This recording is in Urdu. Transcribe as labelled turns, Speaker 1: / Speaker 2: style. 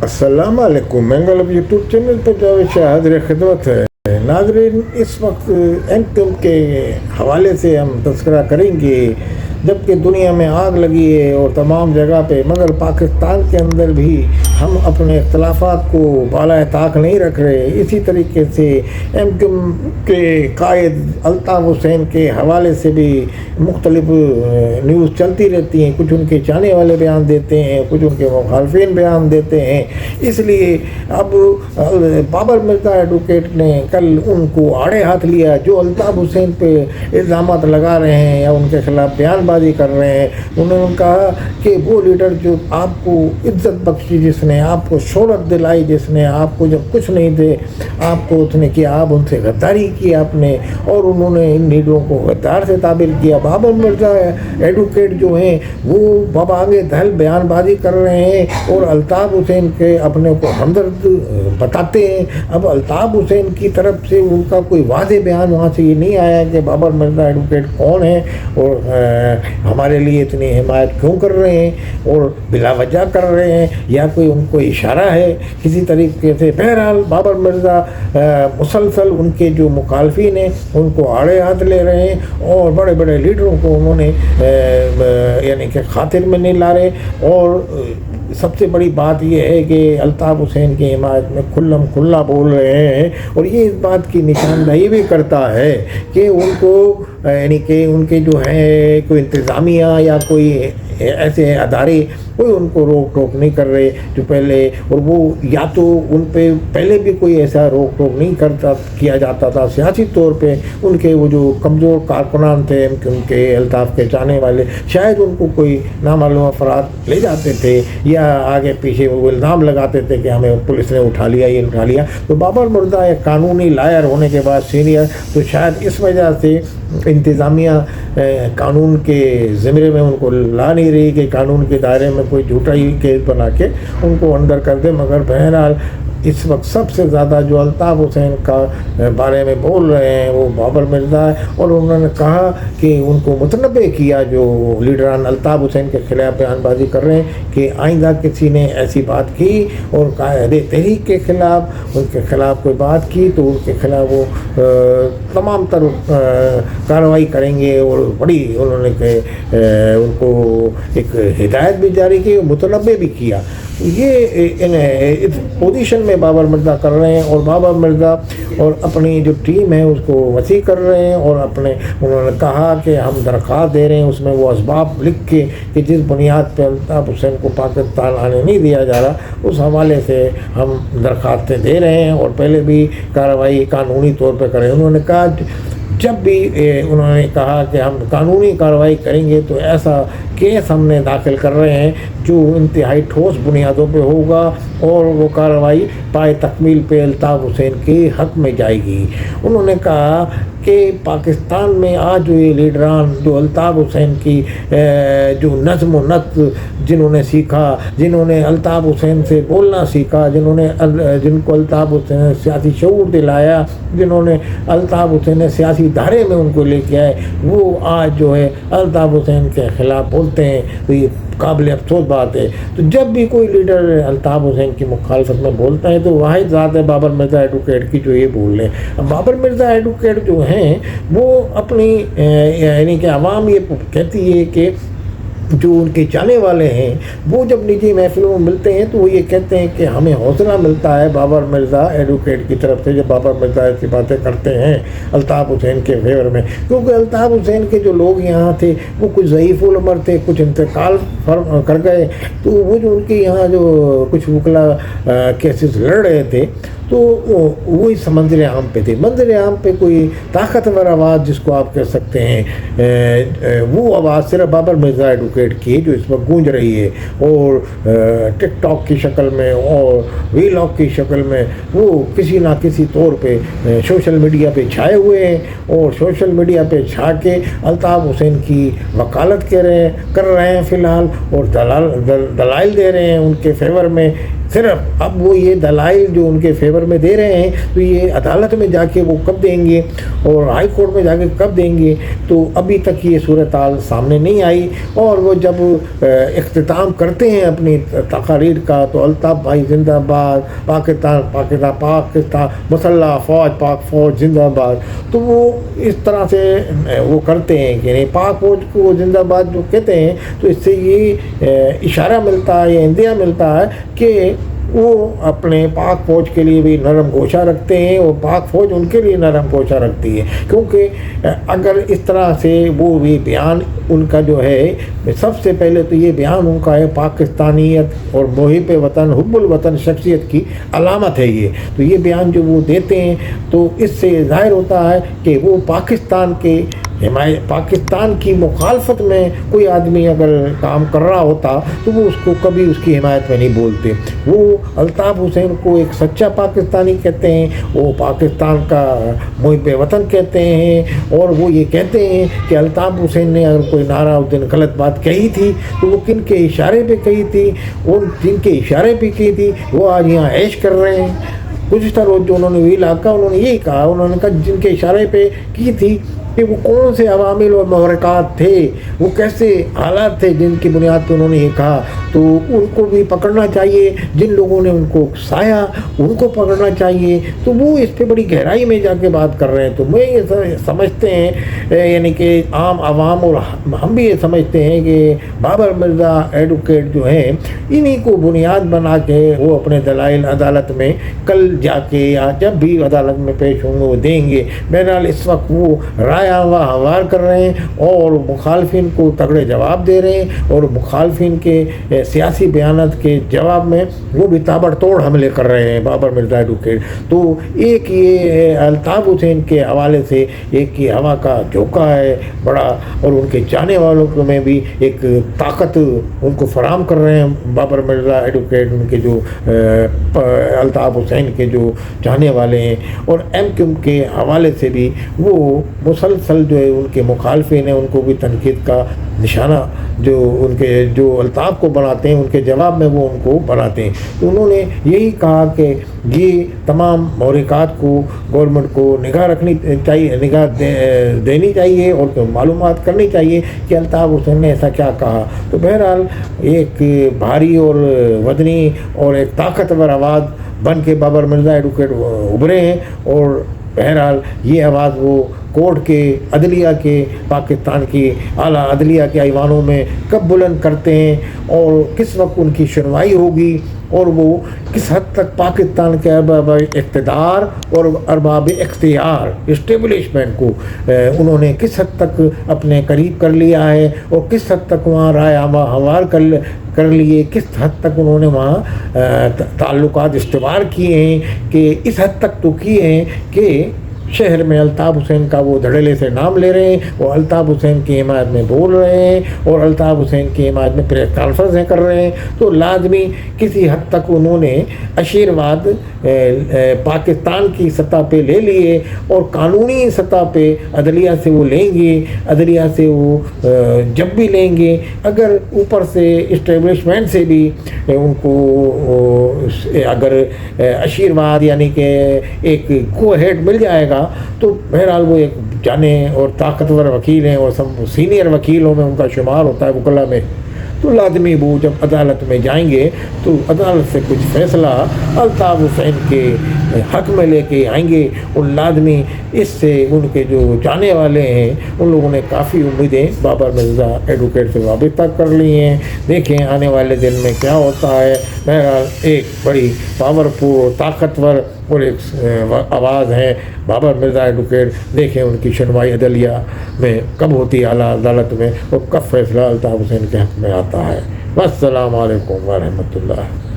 Speaker 1: السلام علیکم، مینگل یوٹیوب چینل پہ جاوید شاہ حاضر خدمت ہے۔ ناظرین، اس وقت ایم کے حوالے سے ہم تذکرہ کریں گے، جبکہ دنیا میں آگ لگی ہے اور تمام جگہ پہ، مگر پاکستان کے اندر بھی ہم اپنے اختلافات کو بالائے طاق نہیں رکھ رہے۔ اسی طریقے سے ایم کے قائد الطاف حسین کے حوالے سے بھی مختلف نیوز چلتی رہتی ہیں، کچھ ان کے چاہنے والے بیان دیتے ہیں، کچھ ان کے مخالفین بیان دیتے ہیں۔ اس لیے اب بابر مرزا ایڈوکیٹ نے کل ان کو آڑے ہاتھ لیا، جو الطاف حسین پہ الزامات لگا رہے ہیں یا ان کے خلاف بیان بازی کر رہے ہیں۔ انہوں نے کہا کہ وہ لیڈر جو آپ کو عزت بخشی، جس نے آپ کو شہرت دلائی، جس نے آپ کو جب کچھ نہیں تھے آپ کو اس نے کیا، آپ ان سے غداری کی آپ نے، اور انہوں نے ان لیڈروں کو غدار سے تعبیر کیا۔ بابر مرزا ایڈوکیٹ جو ہیں وہ بابا آگے دہل بیان بازی کر رہے ہیں اور الطاف حسین کے اپنے کو ہمدرد بتاتے ہیں۔ اب الطاف حسین کی طرف سے ان کا کوئی واضح بیان وہاں سے یہ نہیں آیا کہ بابر مرزا ایڈوکیٹ کون ہے اور ہمارے لیے اتنی حمایت کیوں کر رہے ہیں اور بلا وجہ کر رہے ہیں، یا کوئی ان کو اشارہ ہے کسی طریقے سے۔ بہرحال بابر مرزا مسلسل ان کے جو مخالفین ہیں ان کو آڑے ہاتھ لے رہے ہیں اور بڑے بڑے لیڈروں کو انہوں نے یعنی کہ خاطر میں نہیں لا رہے۔ اور سب سے بڑی بات یہ ہے کہ الطاف حسین کی حمایت میں کھلم کھلا بول رہے ہیں، اور یہ اس بات کی نشاندہی بھی کرتا ہے کہ ان کو یعنی کہ ان کے جو ہیں کوئی انتظامیہ یا کوئی ایسے ادارے کوئی ان کو روک ٹوک نہیں کر رہے جو پہلے، اور وہ یا تو ان پہ پہلے بھی کوئی ایسا روک ٹوک نہیں کیا جاتا تھا سیاسی طور پہ۔ ان کے وہ جو کمزور کارکنان تھے ان کے الطاف کے چاہنے والے، شاید ان کو کوئی نامعلوم افراد لے جاتے تھے یا آگے پیچھے وہ الزام لگاتے تھے کہ ہمیں پولیس نے اٹھا لیا، یہ اٹھا لیا۔ تو بابر مرزا ایک قانونی لائر ہونے کے بعد سینئر، تو شاید اس وجہ سے انتظامیہ قانون کے زمرے میں ان کو لا نہیں رہی کہ قانون کے دائرے میں کوئی جھوٹا ہی کیس بنا کے ان کو اندر کر دے۔ مگر بہرحال اس وقت سب سے زیادہ جو الطاف حسین کا بارے میں بول رہے ہیں وہ بابر مرزا ہے، اور انہوں نے کہا کہ ان کو متنبع کیا جو لیڈران الطاف حسین کے خلاف بیان بازی کر رہے ہیں کہ آئندہ کسی نے ایسی بات کی اور قائد تحریک کے خلاف ان کے خلاف کوئی بات کی تو ان کے خلاف وہ تمام تر کارروائی کریں گے۔ اور بڑی انہوں نے کہ ان کو ایک ہدایت بھی جاری کی، متنبع بھی کیا۔ یہ اس پوزیشن میں بابر مرزا کر رہے ہیں، اور بابر مرزا اور اپنی جو ٹیم ہے اس کو وسیع کر رہے ہیں، اور انہوں نے کہا کہ ہم درخواست دے رہے ہیں، اس میں وہ اسباب لکھ کے کہ جس بنیاد پہ الطاف حسین کو پاکستان آنے نہیں دیا جا رہا، اس حوالے سے ہم درخواستیں دے رہے ہیں اور پہلے بھی کارروائی قانونی طور پہ کریں۔ انہوں نے کہا جب بھی انہوں نے کہا کہ ہم قانونی کارروائی کریں گے تو ایسا کیس ہم نے داخل کر رہے ہیں جو انتہائی ٹھوس بنیادوں پہ ہوگا، اور وہ کارروائی پائے تکمیل پہ الطاف حسین کے حق میں جائے گی۔ انہوں نے کہا کہ پاکستان میں آج جو یہ لیڈران جو الطاف حسین کی جو نظم و نسق جنہوں نے سیکھا، جنہوں نے الطاف حسین سے بولنا سیکھا، جن کو الطاف حسین نے سیاسی شعور دلایا، جنہوں نے الطاف حسین نے سیاسی دھارے میں ان کو لے کے آئے، وہ آج جو ہے الطاف حسین کے خلاف بولتے ہیں، تو یہ قابل افسوس بات ہے۔ تو جب بھی کوئی لیڈر الطاف حسین کی مخالفت میں بولتا ہے تو واحد ذات ہے بابر مرزا ایڈوکیٹ کی جو یہ بول رہے ہیں۔ اب بابر مرزا ایڈوکیٹ جو ہیں وہ اپنی یعنی کہ عوام یہ کہتی ہے کہ جو ان کے چاہنے والے ہیں وہ جب نجی محفلوں میں ملتے ہیں تو وہ یہ کہتے ہیں کہ ہمیں حوصلہ ملتا ہے بابر مرزا ایڈوکیٹ کی طرف سے جب بابر مرزا ایسی باتیں کرتے ہیں الطاف حسین کے فیور میں، کیونکہ الطاف حسین کے جو لوگ یہاں تھے وہ کچھ ضعیف العمر تھے، کچھ انتقال کر گئے، تو وہ جو ان کے یہاں جو کچھ وکلا کیسز لڑ رہے تھے تو وہی منظر عام پہ تھے۔ منظر عام پہ کوئی طاقتور آواز جس کو آپ کہہ سکتے ہیں وہ آواز صرف بابر مرزا ایڈوکیٹ کی جو اس وقت گونج رہی ہے، اور ٹک ٹاک کی شکل میں اور وی لاگ کی شکل میں وہ کسی نہ کسی طور پہ سوشل میڈیا پہ چھائے ہوئے ہیں، اور سوشل میڈیا پہ چھا کے الطاف حسین کی وکالت کر رہے ہیں فی الحال، اور دلائل دے رہے ہیں ان کے فیور میں۔ صرف اب وہ یہ دلائل جو ان کے فیور میں دے رہے ہیں تو یہ عدالت میں جا کے وہ کب دیں گے اور ہائی کورٹ میں جا کے کب دیں گے، تو ابھی تک یہ صورتحال سامنے نہیں آئی۔ اور وہ جب اختتام کرتے ہیں اپنی تقاریر کا تو الطاف بھائی زندہ باد، پاکستان مسلح فوج، پاک فوج زندہ باد، تو وہ اس طرح سے وہ کرتے ہیں کہ نہیں پاک فوج کو زندہ باد جو کہتے ہیں تو اس سے یہ اشارہ ملتا ہے، یہ اندیا ملتا ہے کہ وہ اپنے پاک فوج کے لیے بھی نرم گوشہ رکھتے ہیں اور پاک فوج ان کے لیے نرم گوشہ رکھتی ہے، کیونکہ اگر اس طرح سے وہ بھی بیان ان کا جو ہے، سب سے پہلے تو یہ بیان ان کا ہے پاکستانیت اور محب وطن حب الوطن شخصیت کی علامت ہے یہ، تو یہ بیان جو وہ دیتے ہیں تو اس سے ظاہر ہوتا ہے کہ وہ پاکستان کے پاکستان کی مخالفت میں کوئی آدمی اگر کام کر رہا ہوتا تو وہ اس کو کبھی اس کی حمایت میں نہیں بولتے۔ وہ الطاف حسین کو ایک سچا پاکستانی کہتے ہیں، وہ پاکستان کا محب وطن کہتے ہیں، اور وہ یہ کہتے ہیں کہ الطاف حسین نے اگر کوئی نعرہ اس دن غلط بات کہی تھی تو وہ کن کے اشارے پہ کہی تھی، اور جن کے اشارے پہ کی تھی وہ آج یہاں عیش کر رہے ہیں۔ گزشتہ روز جو انہوں نے ویلا انہوں نے یہی کہا، انہوں نے کہا جن کے اشارے پہ کی تھی کہ وہ کون سے عوامل اور محرکات تھے، وہ کیسے حالات تھے جن کی بنیاد پہ انہوں نے یہ کہا، تو ان کو بھی پکڑنا چاہیے، جن لوگوں نے ان کو اکسایا ان کو پکڑنا چاہیے۔ تو وہ اس پہ بڑی گہرائی میں جا کے بات کر رہے ہیں، تو میں یہ سمجھتے ہیں یعنی کہ عام عوام اور ہم بھی یہ سمجھتے ہیں کہ بابر مرزا ایڈوکیٹ جو ہیں انہی کو بنیاد بنا کے وہ اپنے دلائل عدالت میں کل جا کے یا جب بھی عدالت میں پیش ہوں گے وہ دیں گے۔ بہرحال اس وقت وہ رائے ہموار کر رہے ہیں اور مخالفین کو تگڑے جواب دے رہے ہیں، اور مخالفین کے سیاسی بیانات کے جواب میں وہ بھی تابڑ توڑ حملے کر رہے ہیں بابر مرزا ایڈوکیٹ۔ تو ایک یہ الطاف حسین کے حوالے سے ایک یہ ہوا کا جھونکا ہے بڑا، اور ان کے چاہنے والوں میں بھی ایک طاقت ان کو فراہم کر رہے ہیں بابر مرزا ایڈوکیٹ، ان کے جو الطاف حسین کے جو چاہنے والے ہیں، اور ایم کیو ایم کے حوالے سے بھی وہ مسلسل جو ہے ان کے مخالفین ہیں ان کو بھی تنقید کا نشانہ جو ان کے جو الطاف کو بناتے ہیں ان کے جواب میں وہ ان کو بناتے ہیں۔ تو انہوں نے یہی کہا کہ یہ تمام محرکات کو گورنمنٹ کو نگاہ رکھنی چاہیے، نگاہ دینی چاہیے اور معلومات کرنی چاہیے کہ الطاف حسین نے ایسا کیا کہا۔ تو بہرحال ایک بھاری اور وزنی اور ایک طاقتور آواز بن کے بابر مرزا ایڈوکیٹ ابھرے ہیں، اور بہرحال یہ آواز وہ کورٹ کے عدلیہ کے پاکستان کی اعلیٰ عدلیہ کے ایوانوں میں کب بلند کرتے ہیں اور کس وقت ان کی سنوائی ہوگی، اور وہ کس حد تک پاکستان کے ارباب اقتدار اور ارباب اختیار اسٹیبلشمنٹ کو انہوں نے کس حد تک اپنے قریب کر لیا ہے، اور کس حد تک وہاں رائے ہموار کر لیے، کس حد تک انہوں نے وہاں تعلقات استوار کیے ہیں، کہ اس حد تک تو کیے ہیں کہ شہر میں الطاف حسین کا وہ دھڑلے سے نام لے رہے ہیں، وہ الطاف حسین کی حمایت میں بول رہے ہیں اور الطاف حسین کی حمایت میں پریس کانفرنسیں کر رہے ہیں۔ تو لازمی کسی حد تک انہوں نے آشیرواد پاکستان کی سطح پہ لے لیے، اور قانونی سطح پہ عدلیہ سے وہ لیں گے، عدلیہ سے وہ جب بھی لیں گے اگر اوپر سے اسٹیبلشمنٹ سے بھی ان کو اگر آشیرواد یعنی کہ ایک گو ہیڈ مل جائے گا تو بہرحال وہ ایک جانے اور طاقتور وکیل ہیں، اور سب سینئر وکیلوں میں ان کا شمار ہوتا ہے وکلا میں۔ تو لازمی وہ جب عدالت میں جائیں گے تو عدالت سے کچھ فیصلہ الطاف حسین کے حق میں لے کے آئیں گے، اور لازمی اس سے ان کے جو جانے والے ہیں ان لوگوں نے کافی امیدیں بابر مرزا ایڈوکیٹ سے وابستہ کر لی ہیں۔ دیکھیں آنے والے دن میں کیا ہوتا ہے۔ بہرحال ایک بڑی پاورفل طاقتور اور ایک آواز ہے بابر مرزا ایڈوکیٹ، دیکھیں ان کی سنوائی عدلیہ میں کب ہوتی ہے اعلیٰ عدالت میں، اور کب فیصلہ الطاف حسین کے حق میں آتا ہے۔ والسلام علیکم ورحمۃ اللہ۔